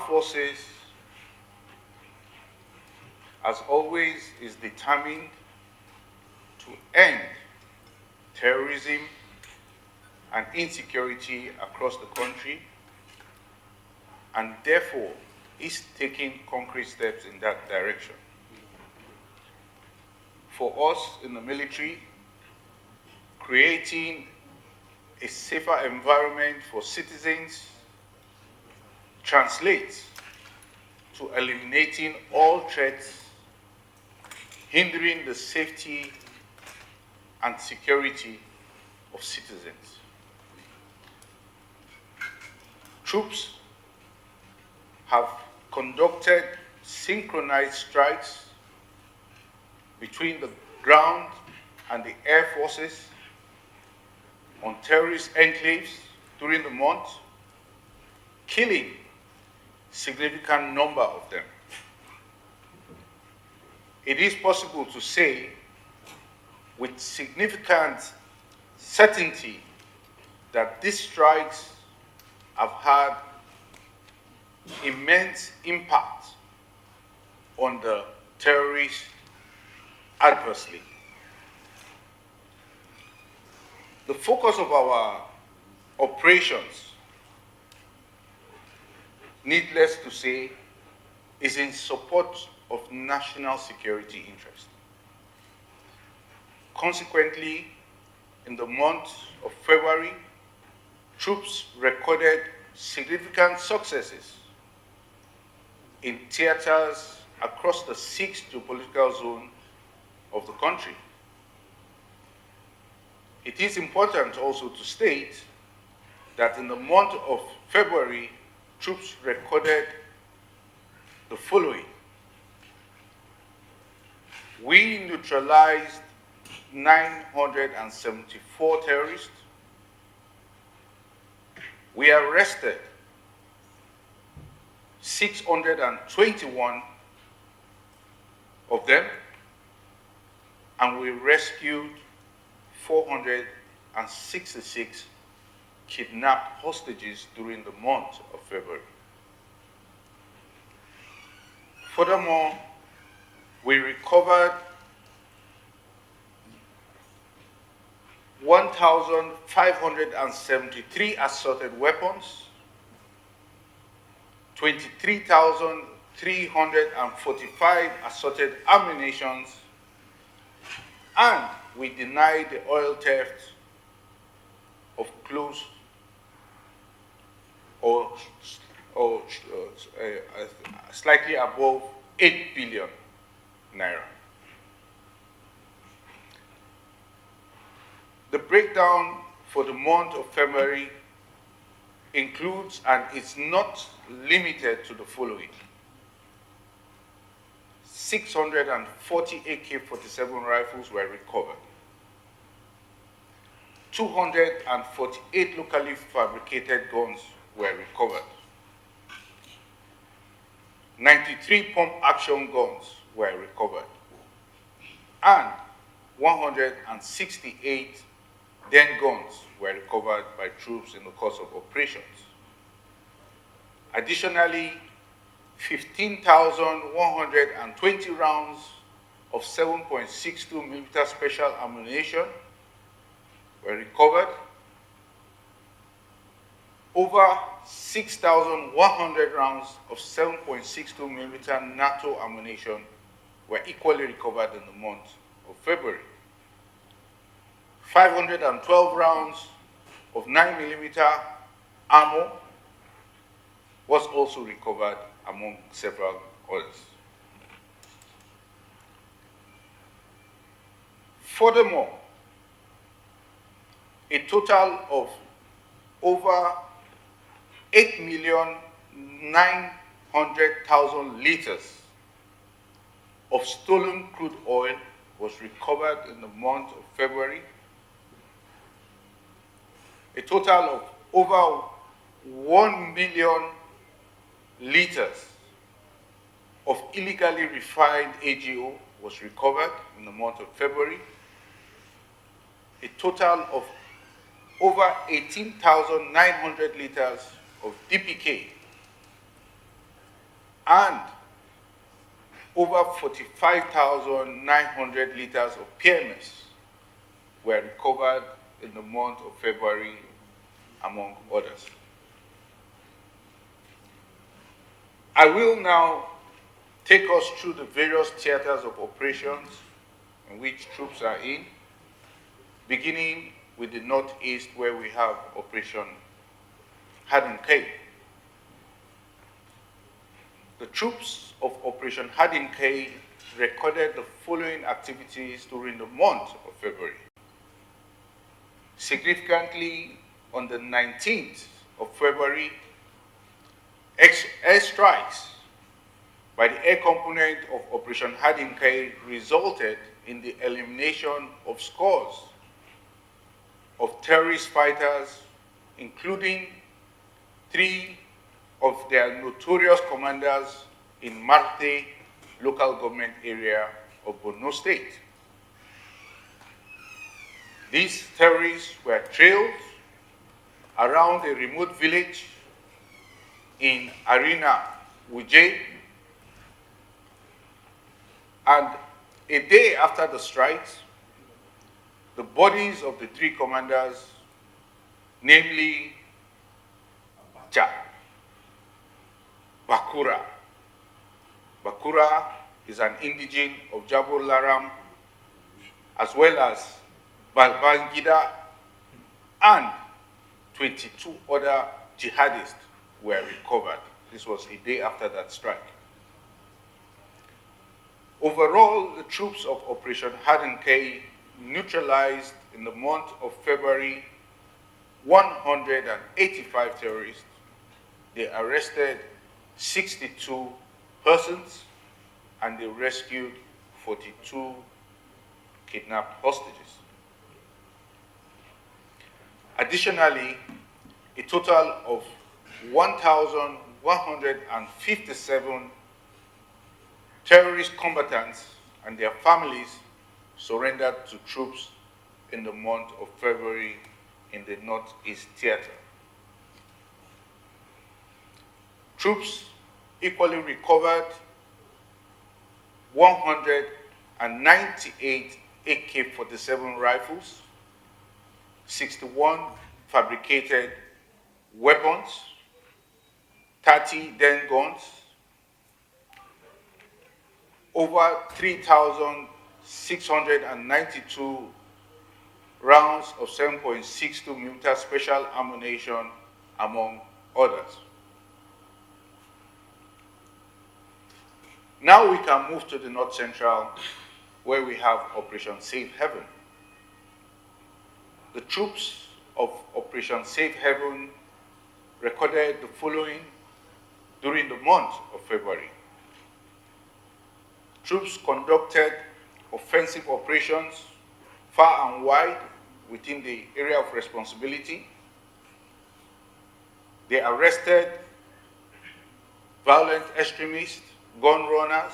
forces, as always, is determined to end terrorism and insecurity across the country, and therefore is taking concrete steps in that direction. For us in the military, creating a safer environment for citizens translates to eliminating all threats hindering the safety and security of citizens. Troops have conducted synchronized strikes between the ground and the air forces on terrorist enclaves during the month, killing significant number of them. It is possible to say with significant certainty that these strikes have had immense impact on the terrorists adversely. The focus of our operations, needless to say, is in support of national security interest. Consequently, in the month of February, troops recorded significant successes in theaters across the 6 geopolitical zones of the country. It is important also to state that in the month of February, troops recorded the following. We neutralized 974 terrorists. We arrested 621 of them, and we rescued 466 kidnapped hostages during the month of February. Furthermore, we recovered 1,573 assaulted weapons, 23,345 assaulted ammunitions, and we denied the oil theft of close or slightly above 8 billion naira. The breakdown for the month of February includes, and is not limited to, the following: 640 AK-47 rifles were recovered, 248 locally fabricated guns were recovered, 93 pump-action guns were recovered, and 168 den guns were recovered by troops in the course of operations. Additionally, 15,120 rounds of 7.62mm special ammunition were recovered. Over 6,100 rounds of 7.62mm NATO ammunition were equally recovered in the month of February. 512 rounds of 9mm ammo was also recovered, among several others. Furthermore, a total of over 8,900,000 liters of stolen crude oil was recovered in the month of February. A total of over 1 million liters of illegally refined AGO was recovered in the month of February. A total of over 18,900 liters of DPK and over 45,900 liters of PMS were recovered in the month of February, among others. I will now take us through the various theaters of operations in which troops are in, beginning with the Northeast, where we have Operation Hardin K. The troops of Operation Hardin K recorded the following activities during the month of February. Significantly, on the 19th of February, air strikes by the air component of Operation Hardin K resulted in the elimination of scores of terrorist fighters, including 3 of their notorious commanders in Marte local government area of Borno State. These terrorists were trailed around a remote village in Arena Wuje, and a day after the strikes, the bodies of the 3 commanders, namely Bakura. Bakura is an indigene of Jabal Laram, as well as Babangida, and 22 other jihadists were recovered. This was a day after that strike. Overall, the troops of Operation Hardin K neutralized in the month of February 185 terrorists. They arrested 62 persons and they rescued 42 kidnapped hostages. Additionally, a total of 1,157 terrorist combatants and their families surrendered to troops in the month of February in the Northeast Theater. Troops equally recovered 198 AK-47 rifles, 61 fabricated weapons, 30 den guns, over 3,692 rounds of 7.62 millimeter special ammunition, among others. Now we can move to the North Central, where we have Operation Safe Haven. The troops of Operation Safe Haven recorded the following during the month of February. Troops conducted offensive operations far and wide within the area of responsibility. They arrested violent extremists, gun runners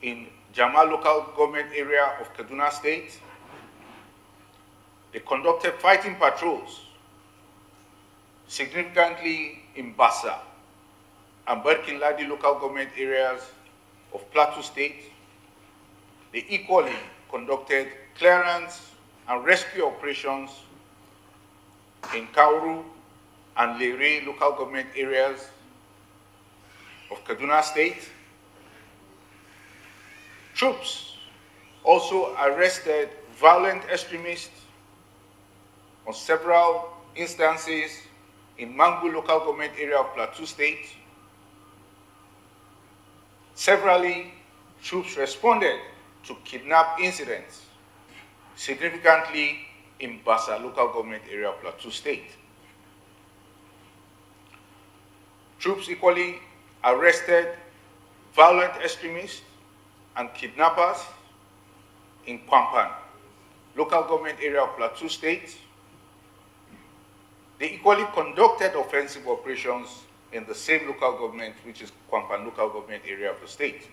in Jama local government area of Kaduna State. They conducted fighting patrols significantly in Bassa and Barkin Ladi local government areas of Plateau State. They equally conducted clearance and rescue operations in Kauru and Lere local government areas of Kaduna State. Troops also arrested violent extremists on several instances in Mangu local government area of Plateau State. Severally, troops responded to kidnap incidents, significantly in Bassa local government area of Plateau State. Troops equally arrested violent extremists and kidnappers in Kwampan local government area of Plateau State. They equally conducted offensive operations in the same local government, which is Kwampan local government area of the state.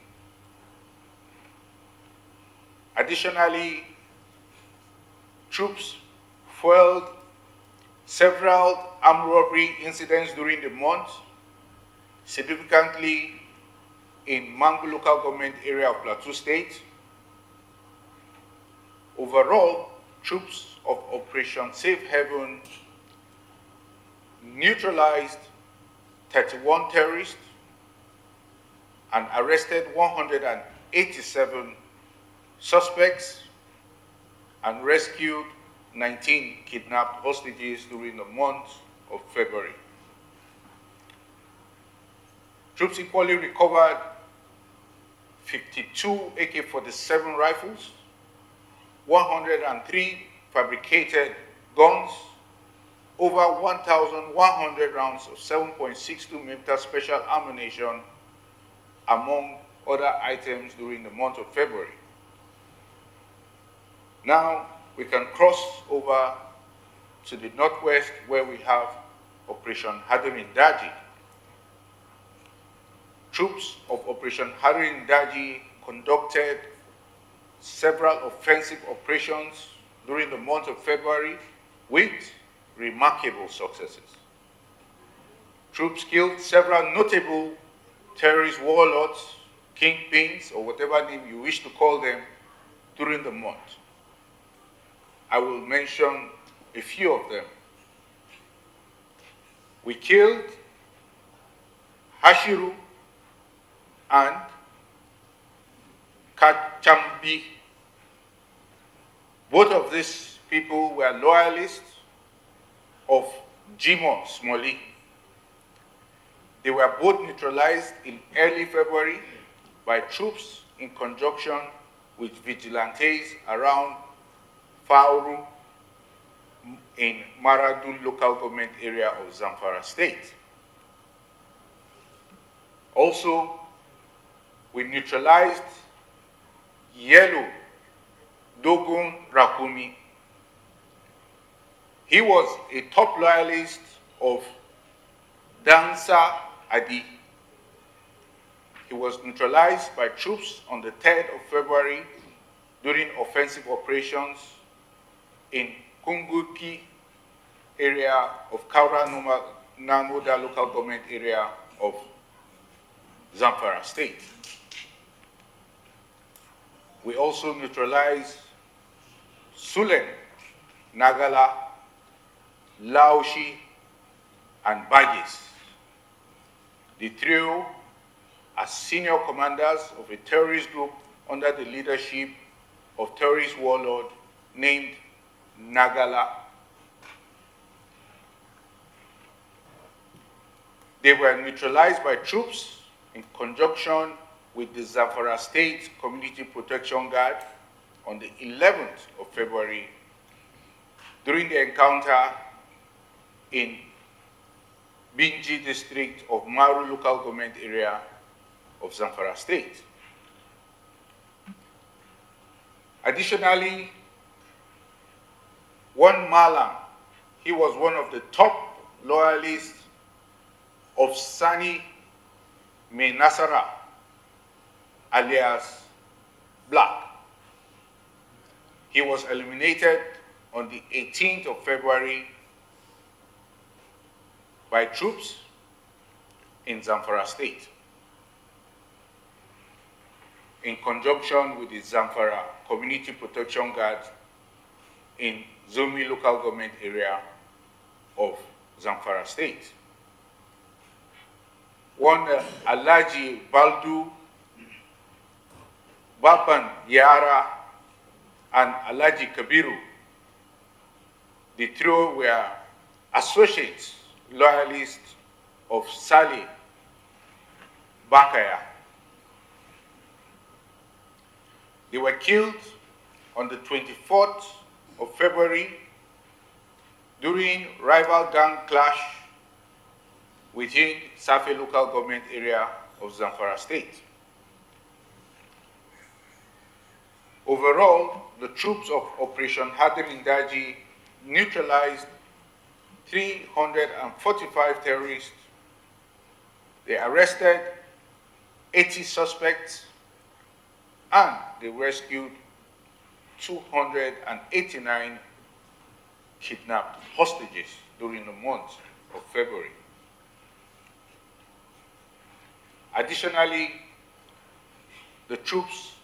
Additionally, troops foiled several armed robbery incidents during the month significantly in Mangu local government area of Plateau State. Overall, troops of Operation Safe Haven neutralized 31 terrorists and arrested 187 suspects and rescued 19 kidnapped hostages during the month of February. Troops equally recovered 52 AK-47 rifles, 103 fabricated guns, over 1,100 rounds of 7.62 mm special ammunition, among other items during the month of February. Now we can cross over to the northwest where we have Operation Hadarin Daji. Troops of Operation Hadarin Daji conducted several offensive operations during the month of February with remarkable successes. Troops killed several notable terrorist warlords, kingpins, or whatever name you wish to call them during the month. I will mention a few of them. We killed Hashiru and Kachambi. Both of these people were loyalists of Jimo Smoli. They were both neutralized in early February by troops in conjunction with vigilantes around Fauru in Maradun local government area of Zamfara State. Also, we neutralized Yellow Dogon Rakumi. He was a top loyalist of Dansa Adi. He was neutralized by troops on the 3rd of February during offensive operations in Kunguki area of Kaura Namoda local government area of Zamfara State. We also neutralized Sulen, Nagala, Laoshi, and Bagis. The trio are senior commanders of a terrorist group under the leadership of terrorist warlord named Nagala. They were neutralized by troops in conjunction with the Zamfara State Community Protection Guard on the 11th of February during the encounter in Binji district of Maru local government area of Zamfara State. Additionally, one Malam, he was one of the top loyalists of Sani Menasara, alias Black. He was eliminated on the 18th of February by troops in Zamfara State in conjunction with the Zamfara Community Protection Guard in Zomi local government area of Zamfara State. One Alaji Baldu, Bapan Yara, and Alaji Kabiru. The trio were associates, loyalists of Saleh Bakaya. They were killed on the 24th of February during rival gang clash within Safi local government area of Zamfara State. Overall, the troops of Operation Hadarin Daji neutralized 345 terrorists. They arrested 80 suspects and they rescued 289 kidnapped hostages during the month of February. Additionally, the troops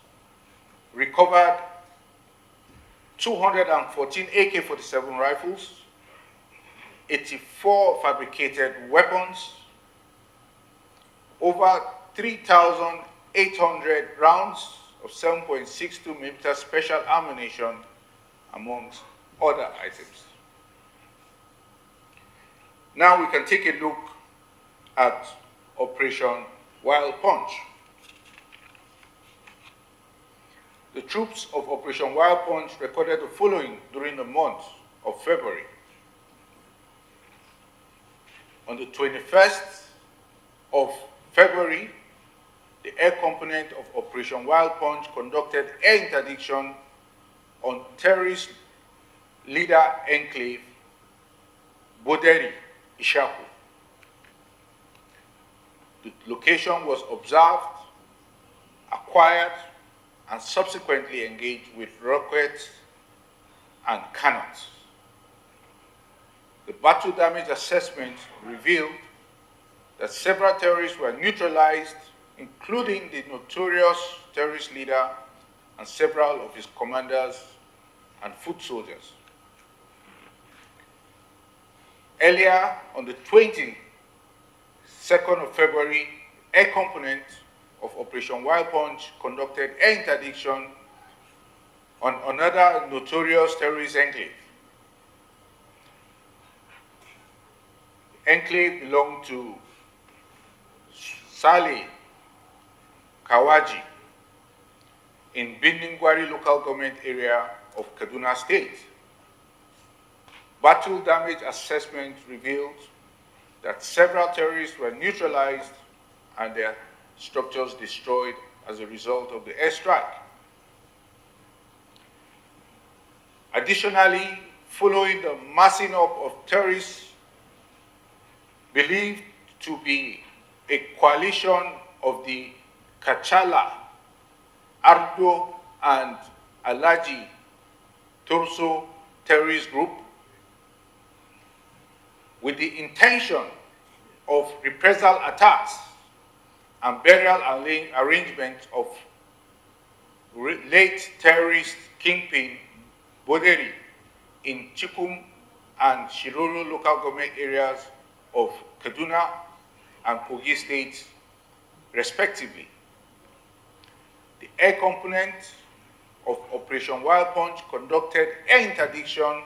recovered 214 AK-47 rifles, 84 fabricated weapons, over 3,800 rounds of 7.62 millimeter special ammunition, amongst other items. Now we can take a look at Operation Wild Punch. The troops of Operation Wild Punch recorded the following during the month of February. On the 21st of February, the air component of Operation Wild Punch conducted air interdiction on terrorist leader enclave, Boderi, Ishaku. The location was observed, acquired, and subsequently engaged with rockets and cannons. The battle damage assessment revealed that several terrorists were neutralized, including the notorious terrorist leader and several of his commanders and foot soldiers. Earlier, on the 22nd of February, air component of Operation Wild Punch conducted air interdiction on another notorious terrorist enclave. The enclave belonged to Saleh Kawaji in Bindingwari local government area of Kaduna State. Battle damage assessment revealed that several terrorists were neutralized and their structures destroyed as a result of the airstrike. Additionally, following the massing up of terrorists believed to be a coalition of the Kachala, Ardo, and Alaji Torso terrorist group, with the intention of reprisal attacks and burial arrangement of late terrorist kingpin Boderi in Chikum and Shiroro local government areas of Kaduna and Kogi states, respectively. The air component of Operation Wild Punch conducted air interdiction,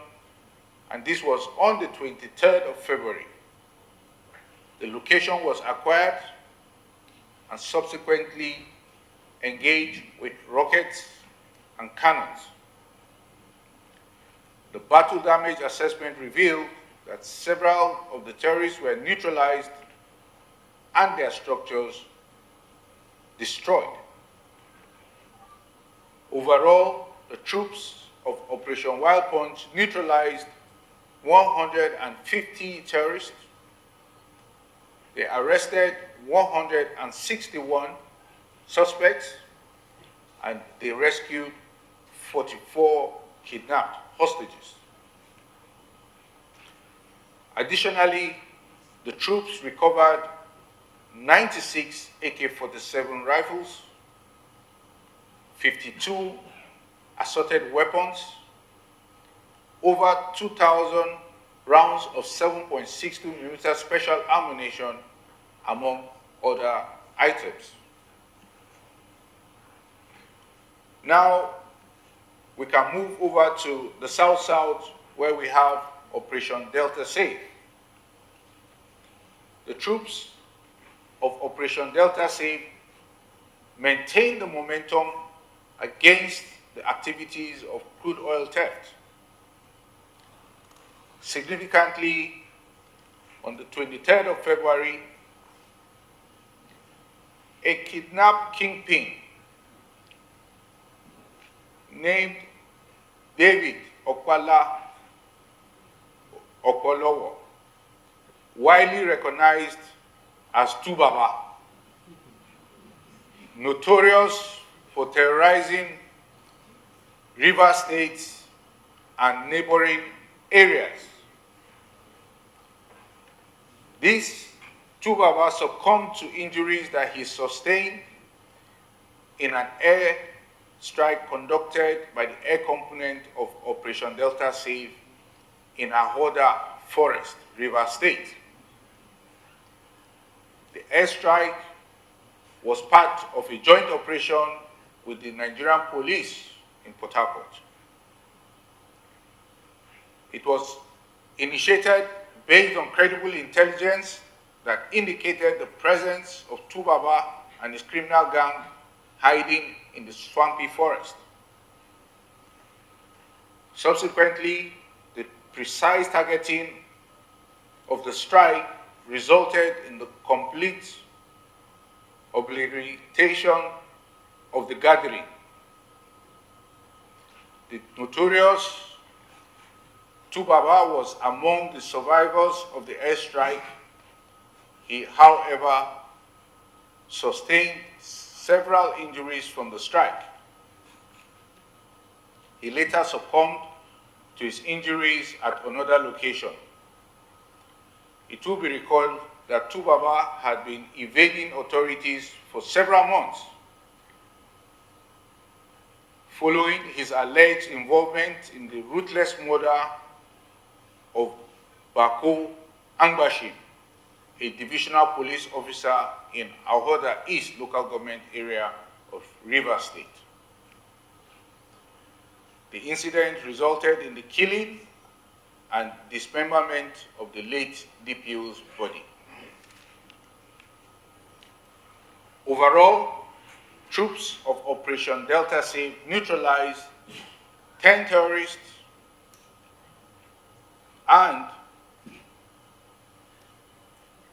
and this was on the 23rd of February. The location was acquired and subsequently engaged with rockets and cannons. The battle damage assessment revealed that several of the terrorists were neutralized and their structures destroyed. Overall, the troops of Operation Wild Punch neutralized 150 terrorists. They arrested 161 suspects, and they rescued 44 kidnapped hostages. Additionally, the troops recovered 96 AK-47 rifles, 52 assorted weapons, over 2,000 rounds of 7.62 millimeter special ammunition, among other items. Now, we can move over to the South-South, where we have Operation Delta Safe. The troops of Operation Delta Safe maintained the momentum against the activities of crude oil theft. Significantly, on the 23rd of February, a kidnapped kingpin named David Okwala Okolowo, widely recognized as Tubaba, notorious for terrorizing river states and neighboring areas. This Tubaba succumbed to injuries that he sustained in an air strike conducted by the air component of Operation Delta Save in Ahoda Forest, Rivers State. The airstrike was part of a joint operation with the Nigerian police in Port Harcourt. It was initiated based on credible intelligence that indicated the presence of Tubaba and his criminal gang hiding in the swampy forest. Subsequently, the precise targeting of the strike resulted in the complete obliteration of the gathering. The notorious Tubaba was among the survivors of the airstrike. He, however, sustained several injuries from the strike. He later succumbed to his injuries at another location. It will be recalled that Tubaba had been evading authorities for several months following his alleged involvement in the ruthless murder of Bako Angbashim, a divisional police officer in Ahoda East local government area of Rivers State. The incident resulted in the killing and dismemberment of the late DPO's body. Overall, troops of Operation Delta Save neutralized 10 terrorists and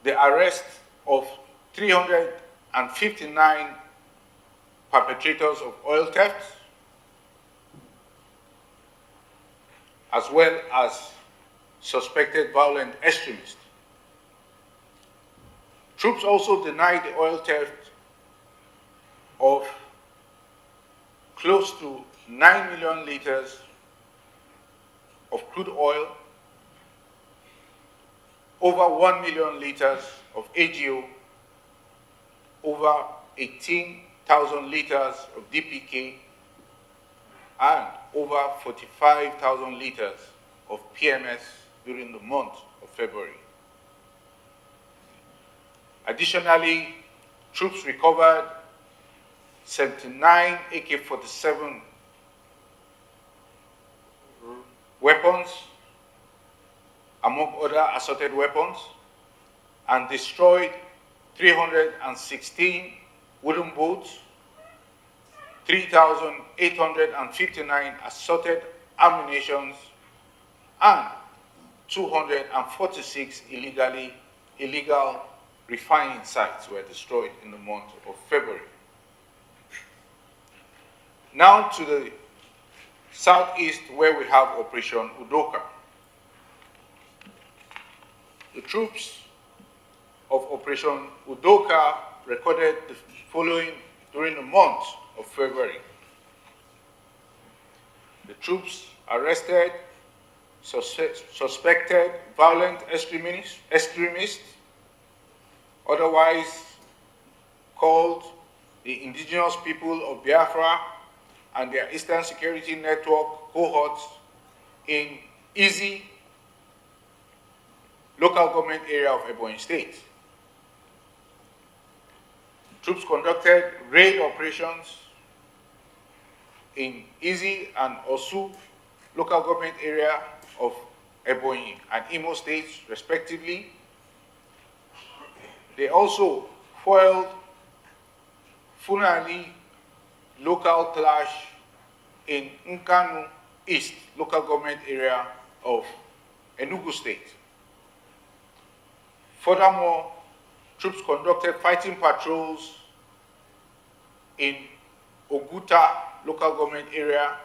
the arrest of 359 perpetrators of oil theft, as well as suspected violent extremists. Troops also denied the oil theft of close to 9 million liters of crude oil, over 1 million liters of AGO, over 18,000 liters of DPK, and over 45,000 liters of PMS during the month of February. Additionally, troops recovered 79 AK-47 weapons, among other assorted weapons, and destroyed 316 wooden boats, 3,859 assorted ammunitions, and 246 illegal refining sites were destroyed in the month of February. Now to the southeast, where we have Operation Udoka. The troops of Operation Udoka recorded the following during the month of February. The troops arrested suspected violent extremists, otherwise called the indigenous people of Biafra and their Eastern Security Network cohorts in Easy local government area of Ebonyi State. Troops conducted raid operations in Easy and Osu local government area of Ebonyi and Imo states, respectively. They also foiled Fulani local clash in Nkanu East local government area of Enugu State. Furthermore, troops conducted fighting patrols in Oguta local government area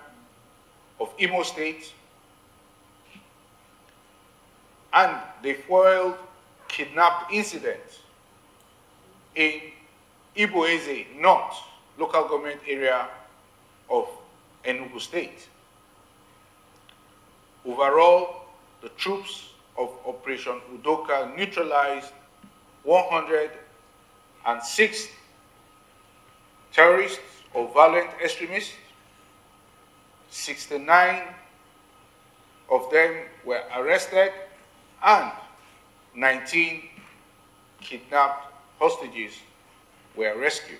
of Imo State, and they foiled kidnap incidents in Iboeze North local government area of Enugu State. Overall, the troops of Operation Udoka neutralized 106 terrorists or violent extremists. 69 of them were arrested, and 19 kidnapped hostages were rescued.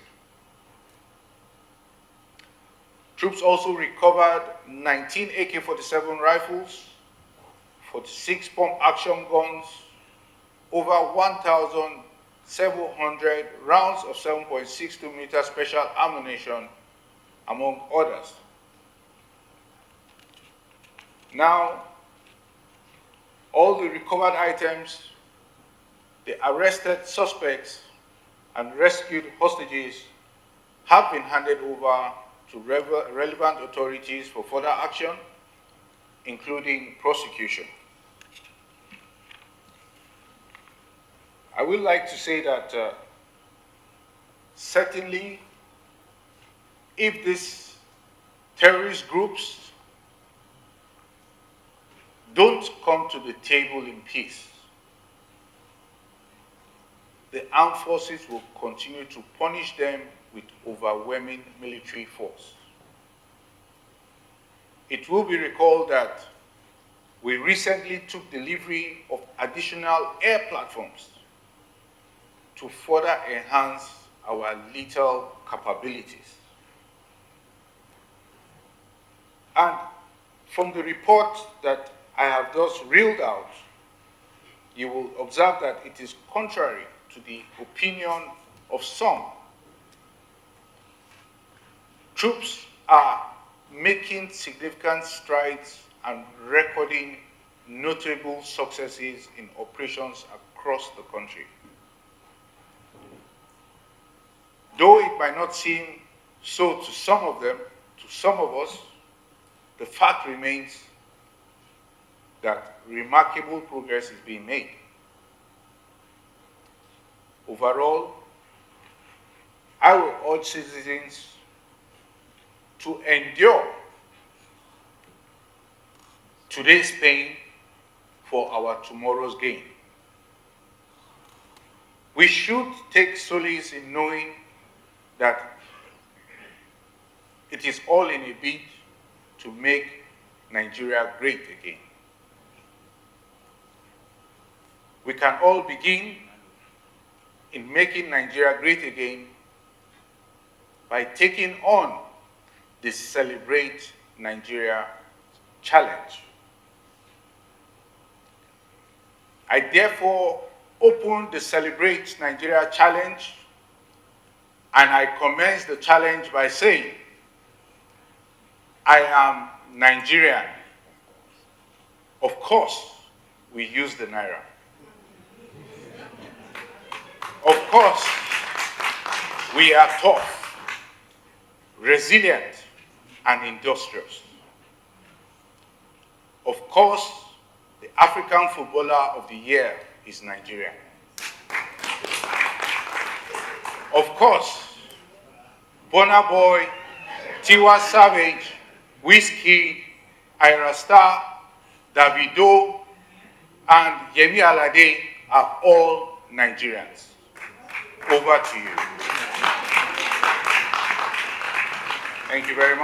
Troops also recovered 19 AK-47 rifles, 46 pump-action guns, over 1,700 rounds of 7.62mm special ammunition, among others. Now, all the recovered items, the arrested suspects, and rescued hostages have been handed over to relevant authorities for further action, including prosecution. I would like to say that certainly, if these terrorist groups don't come to the table in peace, the armed forces will continue to punish them with overwhelming military force. It will be recalled that we recently took delivery of additional air platforms to further enhance our lethal capabilities. And from the report that I have just reeled out, you will observe that it is contrary to the opinion of some. Troops are making significant strides and recording notable successes in operations across the country. Though it might not seem so to some of them, to some of us, the fact remains that remarkable progress is being made. Overall, I will urge citizens to endure today's pain for our tomorrow's gain. We should take solace in knowing that it is all in a bid to make Nigeria great again. We can all begin in making Nigeria great again by taking on the Celebrate Nigeria challenge. I therefore open the Celebrate Nigeria challenge, and I commence the challenge by saying, I am Nigerian. Of course, we use the Naira. Of course, we are tough, resilient, and industrious. Of course, the African Footballer of the Year is Nigerian. Of course, Burna Boy, Tiwa Savage, Wizkid, Ira Star, Davido, and Yemi Alade are all Nigerians. Over to you. Thank you very much.